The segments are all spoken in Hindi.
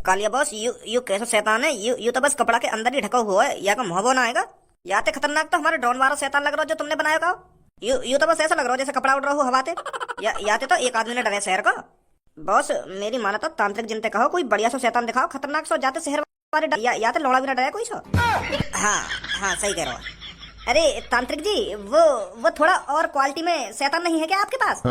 कालिया बॉस, यू कैसा शैतान है? यू तो बस कपड़ा के अंदर ही ढका हुआ है, या का मुंह ना आएगा। या ते खतरनाक तो हमारे ड्रोन वाला शैतान लग रहा हो जो तुमने बनाया का। यू तो बस ऐसा लग रहा हो जैसे कपड़ा उड़ रहा हो हवा ते। या ते तो एक आदमी ने डरे शहर का। बॉस मेरी माना तो तांत्रिक जिनते कहो कोई बढ़िया सो शैतान दिखाओ, खतरनाक सो, जाते शहर वाले या ते लौड़ा भी ना डरे कोई सो। हाँ हाँ सही कह रहा हो। अरे तांत्रिक जी, वो थोड़ा और क्वालिटी में शैतान नहीं है क्या आपके पास?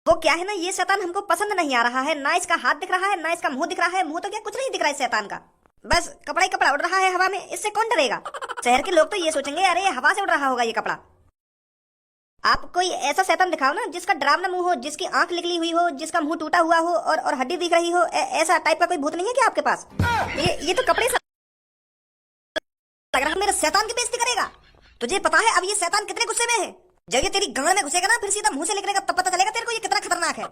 वो क्या है ना, ये शैतान हमको पसंद नहीं आ रहा है। ना इसका हाथ दिख रहा है, ना इसका मुंह दिख रहा है। मुंह तो क्या, कुछ नहीं दिख रहा है शैतान का। बस कपड़ा ही कपड़ा उड़ रहा है हवा में, इससे कौन डरेगा? शहर के लोग तो ये सोचेंगे अरे हवा से उड़ रहा होगा ये कपड़ा। आप कोई ऐसा शैतान दिखाओ ना जिसका डरावना मुंह हो, जिसकी आंख निकली हुई हो, जिसका मुंह टूटा हुआ हो और हड्डी दिख रही हो। ऐसा टाइप का कोई भूत नहीं है क्या आपके पास? ये तो कपड़े से लग रहा है मेरे शैतान की बेइज्जती करेगा। तुझे पता है अब ये शैतान कितने गुस्से में है? जब ये तेरी गांड में घुसेगा ना, फिर सीधा मुंह से निकलेगा, तब पता चलेगा तेरे को ये कितना खतरनाक है।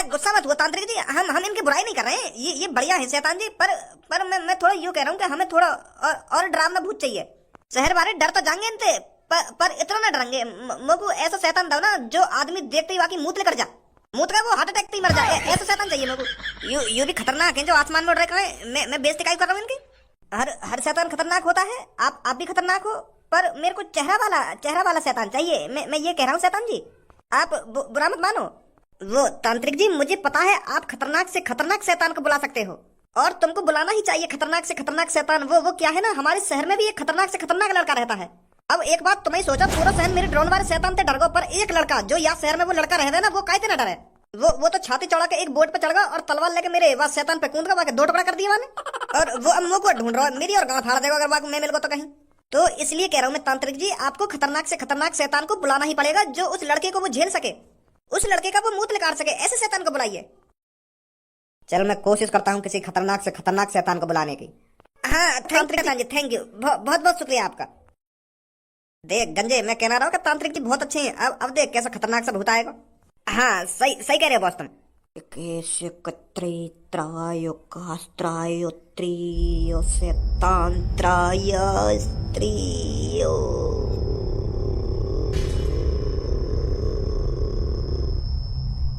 गुस्सा मत हुआ तांत्रिक जी, हम इनकी बुराई नहीं कर रहे हैं। ये बढ़िया है शैतान जी, पर मैं थोड़ा यूं कह रहा हूँ कि हमें थोड़ा और डरावना भूत चाहिए। शहर वाले डर तो जाएंगे इनसे, पर इतना ना डरेंगे। मुझको ऐसा शैतान दो ना जो आदमी देखते ही वाकई मूत लेकर जा, मूत का वो हार्ट अटैक से ही मर जाए। ऐसा शैतान चाहिए मुझको। यू भी खतरनाक है जो आसमान में उड़ रहे हैं। मैं बेइज्जती काहे कर रहा हूँ इनकी? हर शैतान खतरनाक होता है। आप भी खतरनाक हो, पर मेरे को चेहरा वाला शैतान चाहिए। मैं ये कह रहा हूँ शैतान जी, आप बुरा मत मानो। वो तांत्रिक जी, मुझे पता है आप खतरनाक से खतरनाक शैतान को बुला सकते हो, और तुमको बुलाना ही चाहिए खतरनाक से खतरनाक शैतान। वो क्या है ना, हमारे शहर में भी एक खतरनाक से खतरनाक लड़का रहता है। अब एक बात तुम्हें सोचा, पूरा शहर मेरे ड्रोन वाले शैतान से डर गो, पर एक लड़का जो यहाँ शहर में वो लड़का रह ना, वो काहे ना डरे। वो तो छाती चढ़ा के एक बोट पे चढ़ गया और तलवार लेके मेरे वह शैतान पे कूद गया, दो टुकड़ा कर दिया मैंने। और वो अब मुंह को ढूंढ रहा है मेरी, और गांव फाड़ देगा अगर मैं मिल गो तो कहीं। तो इसलिए कह रहा हूँ मैं तांत्रिक जी, आपको खतरनाक से खतरनाक शैतान को बुलाना ही पड़ेगा, जो उस लड़के को वो झेल सके, उस लड़के का वो मूत निकाल सके। ऐसे शैतान को बुलाइए। चल मैं कोशिश करता हूँ किसी खतरनाक से खतरनाक शैतान को बुलाने की। हाँ तांत्रिक जी, थैंक यू, बहुत बहुत शुक्रिया आपका। देख गंजे, मैं कहना रहा हूँ कि तांत्रिक जी बहुत अच्छे हैं। अब देख कैसा खतरनाक सा भूत आएगा। हाँ सही कह रहे हो बॉस तुम।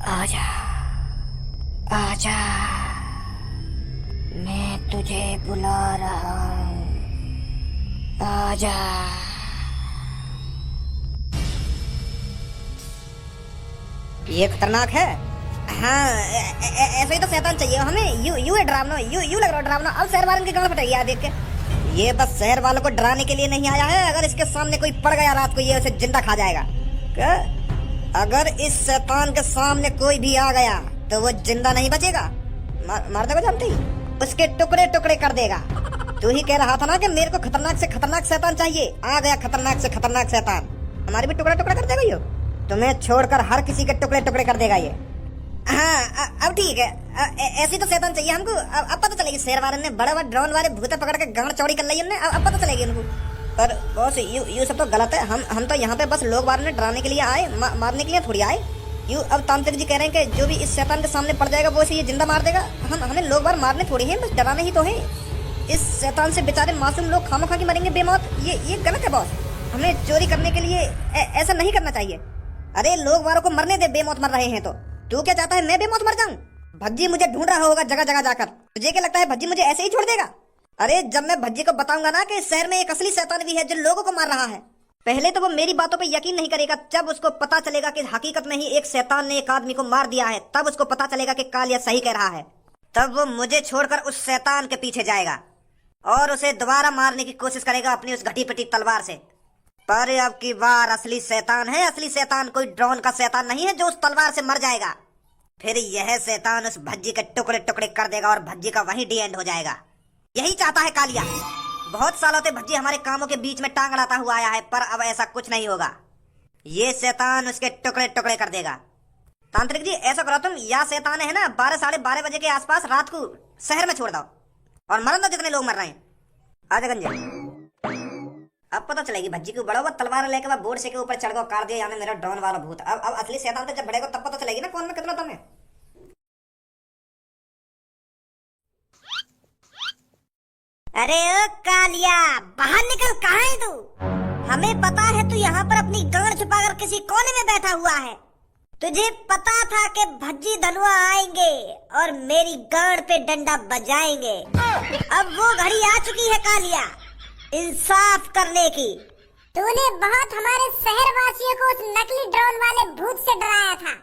आजा आजा, मैं तुझे बुला रहा हूँ, आजा। ये खतरनाक है। हाँ ऐसा ही तो शैतान चाहिए हमें। यू है डरावना, यू लग रहा है डरावना। अब शहर वालों की गांड फटेगी यार देख के। ये बस शहर वालों को डराने के लिए नहीं आया है। अगर इसके सामने कोई पड़ गया रात को, ये उसे जिंदा खा जाएगा। क्या? अगर इस शैतान के सामने कोई भी आ गया तो वो जिंदा नहीं बचेगा, मार देगा जानती, उसके टुकड़े टुकड़े कर देगा। तू ही कह रहा था ना कि मेरे को खतरनाक से खतरनाक शैतान चाहिए। आ गया खतरनाक से खतरनाक शैतान, हमारे भी टुकड़ा टुकड़ा कर देगा यो। तुम्हें छोड़कर हर किसी के टुकड़े टुकड़े कर देगा ये। हाँ अब ठीक है, ऐसी तो शैतान चाहिए हमको। अब पता चलेगी शहर वाले ने बड़े बड़े ड्रोन वाले भूते पकड़ के गांड चौड़ी कर ली उन्होंने। अब पता चलेगी उनको। पर बॉस यू सब तो गलत है। हम तो यहाँ पे बस लोग वालों ने डराने के लिए आए, मारने के लिए थोड़ी आए। यू अब तांत्रिक जी कह रहे हैं कि जो भी इस शैतान के सामने पड़ जाएगा वो इसे ये जिंदा मार देगा। हमें लोग बार मारने थोड़ी हैं, बस डराने ही तो है। इस शैतान से बेचारे मासूम लोग खामोखा की मरेंगे बेमौत। ये गलत है बॉस। हमें चोरी करने के लिए ऐसा नहीं करना चाहिए। अरे लोग वालों को मरने दे, बेमौत मर रहे हैं तो। तू क्या चाहता है मैं बेमौत मर जाऊं? भज्जी मुझे ढूंढ रहा होगा जगह जगह जाकर। तुझे क्या लगता है भज्जी मुझे ऐसे ही छोड़ देगा? अरे जब मैं भज्जी को बताऊंगा ना कि शहर में एक असली शैतान भी है जो लोगों को मार रहा है, पहले तो वो मेरी बातों पे यकीन नहीं करेगा। जब उसको पता चलेगा कि हकीकत में ही एक शैतान ने एक आदमी को मार दिया है, तब उसको पता चलेगा कि कालिया सही कह रहा है। तब वो मुझे छोड़कर उस शैतान के पीछे जाएगा और उसे दोबारा मारने की कोशिश करेगा अपनी उस घटी पिटी तलवार से। पर अब की बार असली शैतान है। असली शैतान कोई ड्रोन का शैतान नहीं है जो उस तलवार से मर जाएगा। फिर यह शैतान उस भज्जी के टुकड़े टुकड़े कर देगा और भज्जी का वहीं डी एंड हो जाएगा। यही चाहता है कालिया। बहुत सालों से भज्जी हमारे कामों के बीच में टांग अड़ाता हुआ आया है, पर अब ऐसा कुछ नहीं होगा। ये शैतान उसके टुकड़े टुकड़े कर देगा। तांत्रिक जी ऐसा करो तुम, या शैतान है ना 12 साढ़े 12 बजे के आसपास रात को शहर में छोड़ दो और मरन दो जितने लोग मर रहे हैं। आजा गंजे, अब पता चलेगी भज्जी को। बड़ा हुआ तलवार लेके वह बोर्ड से के ऊपर चढ़ गया, काट दिया यानी मेरा ड्रोन वाला भूत। अब असली शैतान तो जब बढ़ेगा तब पता चलेगी ना कौन में कितना दम है। अरे ओ कालिया, बाहर निकल, कहाँ है तू? हमें पता है तू यहाँ पर अपनी गांड छुपाकर किसी कोने में बैठा हुआ है। तुझे पता था कि भज्जी धनुआ आएंगे और मेरी गांड पे डंडा बजाएंगे। अब वो घड़ी आ चुकी है कालिया, इंसाफ करने की। तूने बहुत हमारे शहर वासियों को उस नकली ड्रोन वाले भूत से डराया था,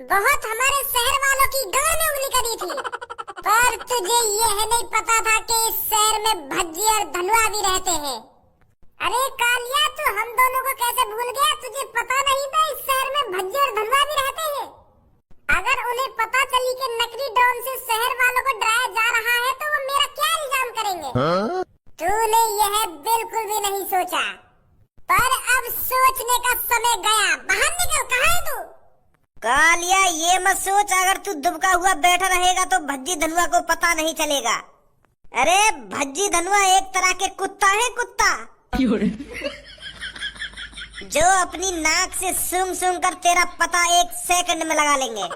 बहुत हमारे शहर वालों की गांड में उंगली करी थी, पर तुझे यह नहीं पता था कि इस शहर में भज्जी और धनुआ भी रहते हैं। अरे कालिया, तू हम दोनों को कैसे भूल गया? तुझे पता नहीं था इस शहर में भज्जी और धनुआ भी रहते हैं? अगर उन्हें पता चली कि नकली ड्रोन से शहर वालों को डराया जा रहा है तो वो मेरा क्या इल्जाम करेंगे? तूने यह बिल्कुल भी नहीं सोचा, पर अब सोचने का समय गया। बाहर निकल, कहाँ है तू? कालिया, ये मत सोच अगर तू दुबका हुआ बैठा रहेगा तो भज्जी धनुआ को पता नहीं चलेगा। अरे भज्जी धनुआ एक तरह के कुत्ता है, कुत्ता जो अपनी नाक से सूंघ सूंघ कर तेरा पता 1 सेकंड में लगा लेंगे।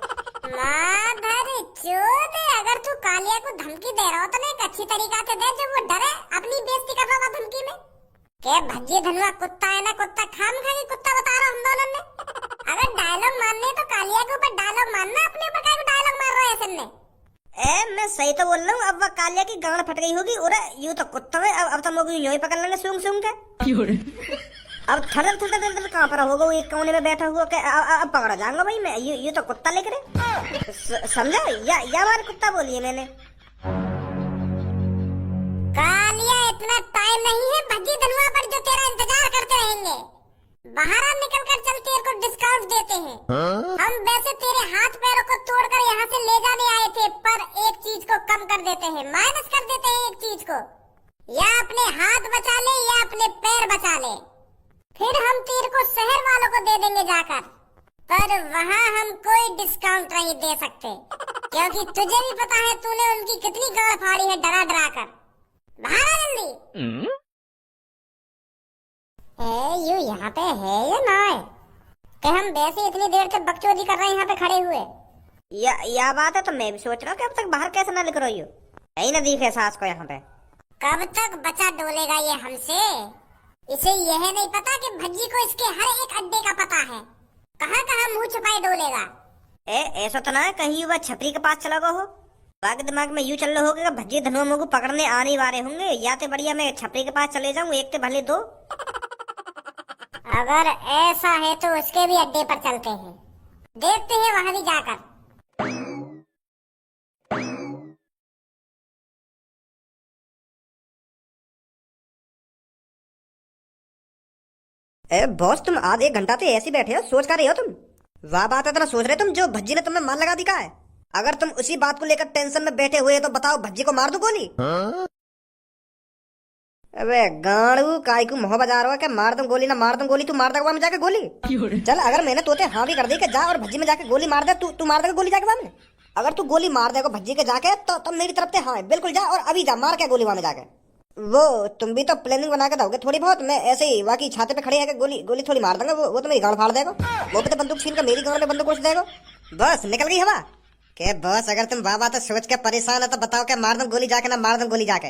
माधर चोद, अगर तू कालिया को धमकी दे रहा हो तो एक अच्छी तरीका से दे जो वो डरे, अपनी बेइज्जती कर रहा धमकी में। क्या भज्जी धनुआ कुत्ता है ना कुत्ता, खाम खा कुत्ता बता रहा हम दोनों ने। अगर डायलॉग मारने तो कालिया के ऊपर डायलॉग मारना, अपने ऊपर क्या डायलॉग मार रहा है ऐसे में? मैं सही तो बोल रहा हूँ। अब वह कालिया की गांड फट गई होगी। और यूं तो कुत्ता है, अब तो लोग यूं ही पकड़ लेंगे सूंघ सूंघ के। अब थड़ल थड़ल थड़ल कहाँ पर होगा वो एक कोने में बैठा हुआ के अब पकड़ा जाऊंगा भाई मैं। ये तो कुत्ता लेकर समझा या हमारे कुत्ता बोलिए मैंने। कालिया, इतना टाइम नहीं है भज्जी धनुआ पर जो तेरा इंतजार करते रहेंगे। बाहर निकल कर चल, तेरे को डिस्काउंट देते हैं। हम वैसे तेरे हाथ पैरों को तोड़कर यहाँ से ले जाने आए थे, पर एक चीज को कम कर देते हैं, माइनस कर देते हैं एक चीज को। या अपने हाथ बचा ले या अपने पैर बचा ले, फिर हम तेरे को शहर वालों को दे देंगे जाकर। पर वहाँ हम कोई डिस्काउंट नहीं दे सकते, क्योंकि तुझे भी पता है तूने उनकी कितनी गांड फाड़ी है डरा डरा कर। बाहर आ जल्दी। यू यहाँ पे है या ना है? कि हम वैसे इतनी देर से बकचोदी कर रहे हैं यहाँ पे खड़े हुए। या बात है तो मैं भी सोच रहा हूँ कि अब तक बाहर कैसे ना निकल रही हो। यही ना दिखे सास को यहाँ पे। कब तक बचा डोलेगा ये हमसे? इसे यह नहीं पता कि भज्जी को इसके हर एक अड्डे का पता है, कहाँ कहाँ मुँह छुपाए डोलेगा। ऐसा तो ना है कहीं वह छपरी के पास चला गया हो? बाकी दिमाग में यूं चल रहा होगा भज्जी धनुआ को पकड़ने आने वाले होंगे, या तो बढ़िया मैं छपरी के पास चले जाऊं, एक तो भले दो। अगर ऐसा है तो उसके भी अड्डे पर चलते हैं, देखते हैं वहां भी जाकर। बॉस, तुम आधे 1 घंटा से ऐसे बैठे हो, सोच कर रहे हो तुम? वाह बात है, तुम्हें सोच रहे तुम जो भज्जी ने तुम्हें मार लगा दिखा है। अगर तुम उसी बात को लेकर टेंशन में बैठे हुए तो बताओ भज्जी को मार दो गोली? अबे गाड़ू, काय को मोह बजा रहा है कि मार दूं गोली ना मार दूं गोली? तू मार देगा में जाके गोली? चल, अगर मैंने तोते हाँ भी कर दी कि जा और भज्जी में जाके गोली मार दे, तू मार देगा गोली जाके वहां में? अगर तू गोली मार देगा भज्जी के जाके तो मेरी तरफ से हाँ बिल्कुल जा, और अभी जा मार के गोली वहां में जाके। वो तुम भी तो प्लानिंग बना के दोगे थोड़ी बहुत। मैं ऐसे ही बाकी छाते पे खड़े है गोली थोड़ी मार दूंगा, वो तो मेरी गाड़ फाड़ देगा। वो पे तो बंदूक छीन कर मेरी गाड़ में बंदूक घुस देगा। बस निकल गई हवा के बस। अगर तुम बाबा तो सोच के परेशान है तो बताओ क्या मार दूं गोली जाके ना मार दूं गोली जाके?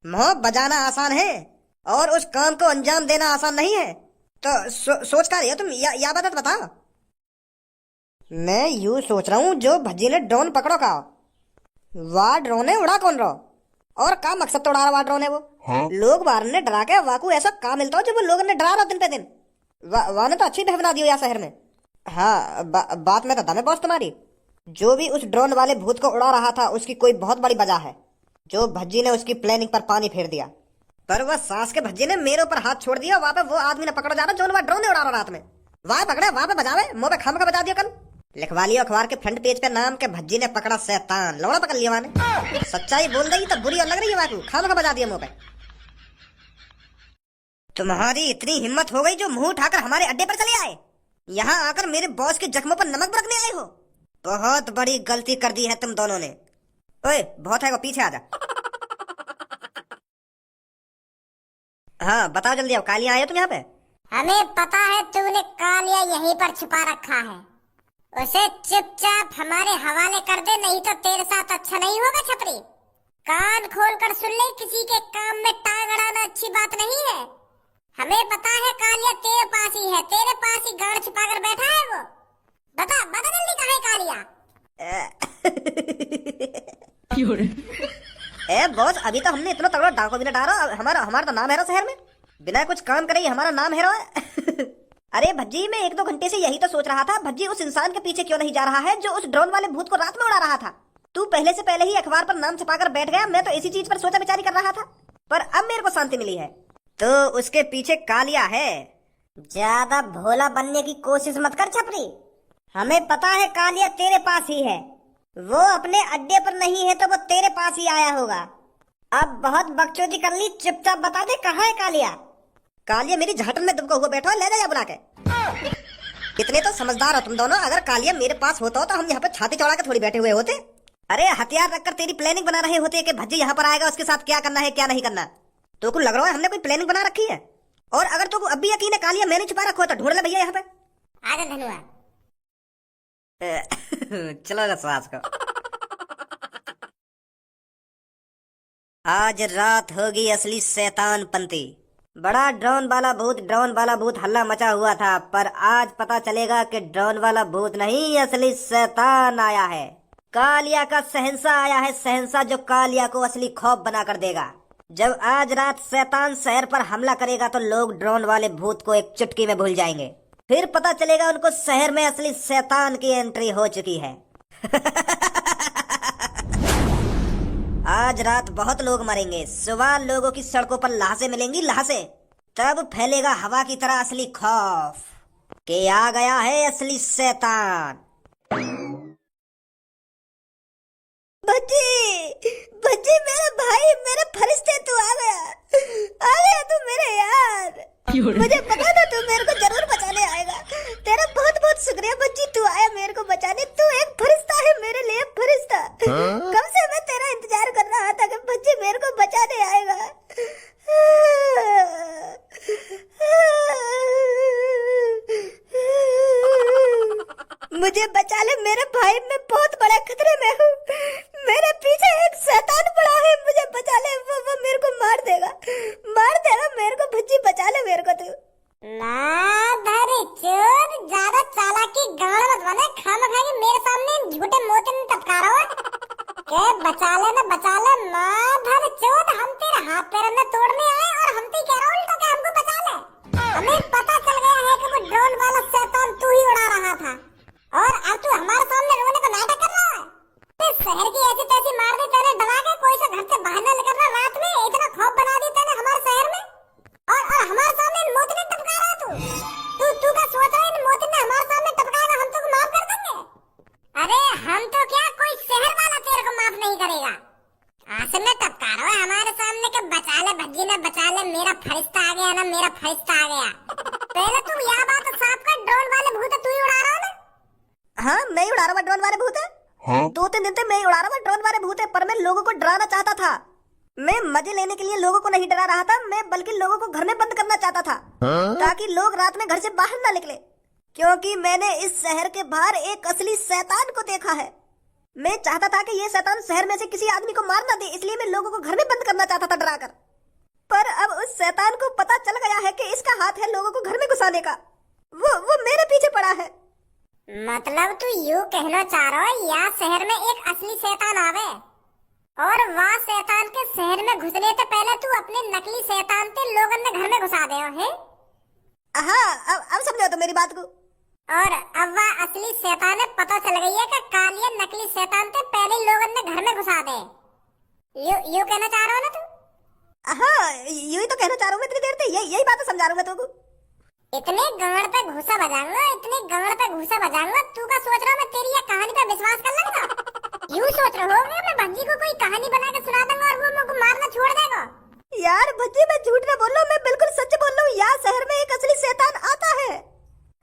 मोह बजाना आसान है और उस काम को अंजाम देना आसान नहीं है। तो सोच कर रही हो तुम या बात बताओ? मैं यूं सोच रहा हूँ जो भज्जी ने ड्रोन पकड़ो का, वाह ड्रोन है उड़ा कौन रहो और का मकसद तो उड़ा रहा ड्रोन है वो? हाँ? लोग बाहर ने डरा के वाकू ऐसा काम मिलता हो जो वो लोग ने डरा रहा दिन पे दिन। वाह ने तो अच्छी बना दी हो यहाँ शहर में। हाँ बात में तो दम है बॉस तुम्हारी। जो भी उस ड्रोन वाले भूत को उड़ा रहा था उसकी कोई बहुत बड़ी वजह है, जो भज्जी ने उसकी प्लानिंग पर पानी फेर दिया। पर वह सास के भज्जी ने मेरे ऊपर हाथ छोड़ दिया। वहां पे वो आदमी ने पकड़ा जा रहा जो वह ड्रोन ने उड़ा रहा रात में। वहां पकड़े वहां पे बजावे, मुंह पे खाम का बजा दिया। कल लिखवा लिया अखबार के फ्रंट पेज पे नाम के भज्जी ने पकड़ा शैतान। लौड़ा पकड़ लिया वहां। सच्चाई बोल रही तो बुरी लग रही है, वाकू खाम का बजा दिया मुंह पे। तुम्हारी इतनी हिम्मत हो गई जो मुंह उठाकर हमारे अड्डे पर चले आए, यहाँ आकर मेरे बॉस के जख्मों पर नमक बरकने आए हो। बहुत बड़ी गलती कर दी है तुम दोनों ने। ओए बहुत है वो, पीछे आ जा। हाँ बताओ जल्दी, आओ। कालिया आए तुम यहाँ पे? हमें पता है तूने कालिया यहीं पर छुपा रखा है, उसे चुपचाप हमारे हवाले कर दे, नहीं तो तेरे साथ अच्छा नहीं होगा छपरी। कान खोल कर सुन ले, किसी के काम में टांग अड़ाना अच्छी बात नहीं है। हमें पता है कालिया तेरे पास ही है, तेरे पास ही गाड़ छुपा कर बैठा है वो। बता बता जल्दी, कहाँ है कालिया? ए बॉस, अभी तो हमने इतना तगड़ा डाको भी ना डाला। हमारा हमारा तो नाम है रो शहर में, बिना कुछ काम करे ही हमारा नाम है रो है। अरे भज्जी, मैं 1-2 घंटे से यही तो सोच रहा था, भज्जी उस इंसान के पीछे क्यों नहीं जा रहा है जो उस ड्रोन वाले भूत को रात में उड़ा रहा था। तू पहले से पहले ही अखबार पर नाम छपाकर बैठ गया, मैं तो इसी चीज पर सोचा विचारी कर रहा था, पर अब मेरे को शांति मिली है। तो उसके पीछे कालिया है। ज्यादा भोला बनने की कोशिश मत कर छपरी, हमें पता है कालिया तेरे पास ही है। वो अपने अड्डे पर नहीं है तो वो तेरे पास ही आया होगा। अब बहुत बकचोदी कर ली, चुपचाप बता दे कहाँ है कालिया? कालिया मेरी झाटन में दुबका हुआ बैठा है, ले जा बुला के। कितने तो समझदार हो तुम दोनों, अगर कालिया मेरे पास होता तो हम यहाँ पे छाती चौड़ा के थोड़ी बैठे हुए होते। अरे हथियार रखकर तेरी प्लानिंग बना रहे होते कि भज्जी यहाँ पर आएगा, उसके साथ क्या करना है क्या नहीं करना। तो को लग रहा है हमने कोई प्लानिंग बना रखी है। और अगर तो अब भी यकीन है कालिया मैंने छुपा रखो तो ढूंढ ले भैया यहाँ पे। आजा धनुआ। चलो रसवास को। आज रात होगी असली शैतान पंती। बड़ा ड्रोन वाला भूत हल्ला मचा हुआ था, पर आज पता चलेगा कि ड्रोन वाला भूत नहीं असली शैतान आया है। कालिया का शहंशाह आया है, शहंशाह जो कालिया को असली खौफ बना कर देगा। जब आज रात शैतान शहर पर हमला करेगा तो लोग ड्रोन वाले भूत को एक चुटकी में भूल जाएंगे। फिर पता चलेगा उनको शहर में असली शैतान की एंट्री हो चुकी है। आज रात बहुत लोग मरेंगे, सुबह लोगों की सड़कों पर लाशें मिलेंगी, लाशें। तब फैलेगा हवा की तरह असली खौफ कि आ गया है असली शैतान। बच्ची मेरे भाई, मेरे फरिश्ते, तू आ गया तू मेरे यार। मुझे पता था तू मेरे को जरूर बचाने आएगा। तेरा बहुत बहुत शुक्रिया बच्ची, तू आया मेरे को बचाने। तू एक फरिश्ता है मेरे लिए, फरिश्ता। कब से मैं तेरा इंतजार कर रहा था कि बच्ची मेरे को बचाने आएगा। मुझे बचा ले मेरे भाई, मैं बहुत बड़े खतरे में हूँ। मेरे पीछे एक शैतान पड़ा है, मुझे बचा ले। वो मेरे को मार देगा मेरे को। भज्जी बचा ले मेरे को तू। चोर, ज्यादा चालाकी गाड़ मत बना, खामखा के मेरे सामने झूठे मोती में टपका रहा है। बचा ले माधर चोर, हम तेरे हाथ पैर में तोड़ने आए और हम ते कह रहा उल्टा के हमको बचा ले। हमें पता चल गया है कि वो ड्रोन वाला शैतान तू ही उड़ा रहा था, और अब तू हमारे सामने रोने का नाटक कर रहा है। शहर की ऐसी तैसी मार दी तेरे दबा के, कोई सा घर से बाहर न निकलना रात में, इतना खौफ बना दी तेने हमारे शहर में। और हमारे सामने मोती ने टपका रहा तू क्या सोच रहा है? इन मोती ने हमारे सामने टपकाएगा, हम तुमको माफ कर देंगे? अरे हम तो क्या, कोई शहर वाला तेरे को माफ नहीं करेगा। आसन में टपका रहा है हमारे सामने के बचा ले भज्जी ने, बचा ले, मेरा फरिश्ता आ गया ना, मेरा फरिश्ता आ गया। पहले तू यह बात साफ कर, ड्रोन वाले भूत तू ही उड़ा रहा है ना? हाँ मैं ही उड़ा रहा हूँ ड्रोन वाले भूत है। हाँ? 2-3 दिन से मैं ही उड़ा रहा हूँ ड्रोन वाले भूत है, पर मैं लोगों को डराना चाहता था। मैं मजे लेने के लिए लोगों को नहीं डरा रहा था, मैं बल्कि लोगों को घर में बंद करना चाहता था। हाँ? ताकि लोग रात में घर से बाहर ना निकले, क्योंकि मैंने इस शहर के बाहर एक असली शैतान को देखा है। मैं चाहता था कि ये शैतान शहर में से किसी आदमी को मार ना दे, इसलिए मैं लोगों को घर में बंद करना चाहता था डराकर। पर अब उस शैतान को पता चल गया है कि इसका हाथ है लोगों को घर में घुसाने का। वो मेरे पीछे पड़ा है। मतलब तू यूं कहना चाह रहा है यहाँ शहर में एक असली शैतान आवे और वहाँ शैतान के शहर में घुसने से पहले तू अपने नकली शैतान के लोगों ने घर में घुसा दे है? हाँ, अब समझो तो मेरी बात को। और अब वह असली शैतान है, पता चल गई है कि कालिया नकली शैतान थे, पहले लोगों ने घर में घुसा दे। यू कहना चाह रहा हो ना तू? हाँ यू ही तो कहना चाह रहा हूँ, इतनी देर से यही बात समझा रहा हूँ तुमको। इतने गांड पे घुसा बजाऊंगा, तू का सोच रहा मैं तेरी ये कहानी पे विश्वास कर लूंगा? यूं सोच रहे हो मैं भज्जी को कोई कहानी बना के सुना दूंगा और वो मुझको मारना छोड़ देगा? यार भज्जी मैं झूठ ना बोल रहा हूँ, मैं बिल्कुल सच बोल रहा हूँ। यहाँ शहर में एक असली शैतान आता है।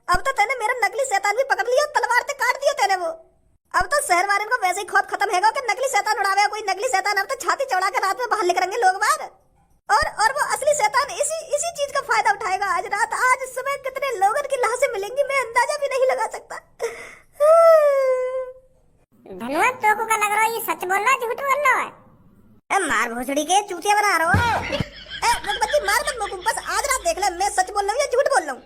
अब तो तेने मेरा नकली शैतान भी पकड़ लिया, तलवार से काट दिया तेने वो। अब तो शहर वाले को वैसे ही खौफ खत्म है कि नकली शैतान उड़ावे कोई नकली शैतान। अब तो छाती चौड़ा के रात में बाहर निकलेंगे लोग बाहर, और वो असली शैतान इसी चीज का फायदा उठाएगा। आज रात, आज सुबह कितने लोगों की लाशें मिलेंगी मैं अंदाजा भी नहीं लगा सकता। धनुआ तो को लग रहा है ये सच बोल रहा है झूठ बोल रहा है? मार भोसड़ी के चूतिया बना रहा हो। बच्ची मार मत मुझको, बस आज रात देख ले मैं सच बोल रहा हूँ या झूठ बोल रहा हूँ।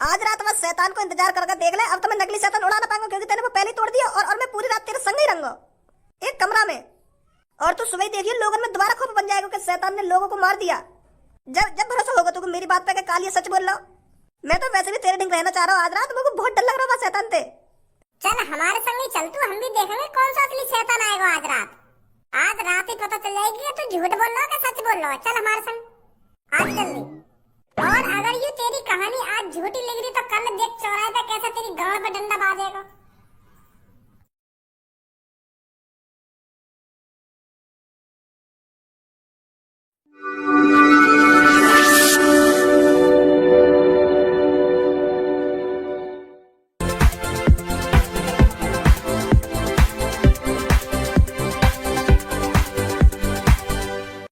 आज रात बस शैतान शैतान को इंतजार करके देख ले। अब तो मैं नकली शैतान उड़ा ना पाऊंगा क्योंकि तूने वो पहले ही तोड़ दिया और मैं पूरी रात तेरे संग ही रहूंगा एक कमरा में। और तू सुबह देखिए लोगों में दोबारा खौफ बन जाएगा कि शैतान ने लोगों को मार दिया। जब जब भरोसा होगा तुमको मेरी बात पे कि कालिया सच बोल रहा हूँ। मैं तो वैसे भी तेरे ढंग रहना चाह रहा हूँ आज रात। मुझे बहुत डर लग रहा है शैतान से। चल हमारे संग ही चल तू, हम भी देखेंगे कौन सा असली शैतान आएगा आज रात। आज रात ही पता चल जाएगी कि तू झूठ बोल रहा है कि सच बोल रहा है। चल हमारे संग आज जल्दी। और अगर ये तेरी कहानी आज झूठी लग रही तो कल देख चौराहे पे कैसे तेरी गांड पे डंडा बाजेगा।